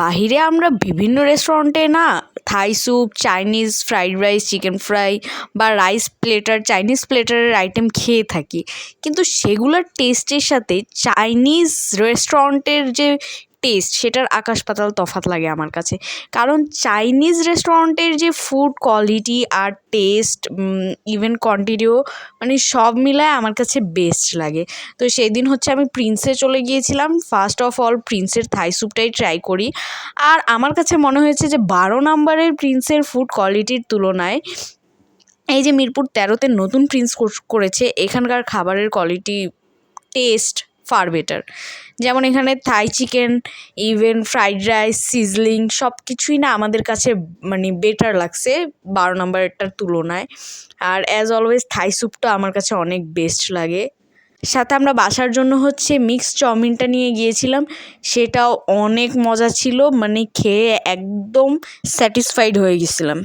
বাহিরে আমরা বিভিন্ন রেস্টুরেন্টে না Thai soup, Chinese fried rice, chicken fry বা রাইস প্লেটার, চাইনিজ প্লেটারের আইটেম খেয়ে থাকি, কিন্তু সেগুলোর টেস্টের সাথে চাইনিজ রেস্টুরেন্টের যে টেস্ট সেটার আকাশ পাতাল তফাৎ লাগে আমার কাছে। কারণ চাইনিজ রেস্টুরেন্টের যে ফুড কোয়ালিটি আর টেস্ট, ইভেন কোয়ান্টিটিও, মানে সব মিলায় আমার কাছে বেস্ট লাগে। তো সেদিন হচ্ছে আমি প্রিন্সে চলে গিয়েছিলাম। ফার্স্ট অফ অল প্রিন্সের থাই স্যুপটাই ট্রাই করি। আর আমার কাছে মনে হয়েছে যে 12 নম্বরের প্রিন্সের ফুড কোয়ালিটির তুলনায় এই যে মিরপুর 13-তে নতুন প্রিন্স করেছে, এখানকার খাবারের কোয়ালিটি, টেস্ট ফার বেটার। যেমন এখানে থাই chicken, even fried rice, sizzling সব কিছুই না আমাদের কাছে মানে বেটার লাগছে 12 নম্বরেরটার তুলনায়। আর অ্যাজ অলওয়েজ থাই স্যুপটা আমার কাছে অনেক বেস্ট লাগে। সাথে আমরা বাসার জন্য হচ্ছে মিক্সড চাউমিনটা নিয়ে গিয়েছিলাম, সেটাও অনেক মজা ছিল, মানে খেয়ে একদম স্যাটিসফাইড হয়ে গেছিলাম।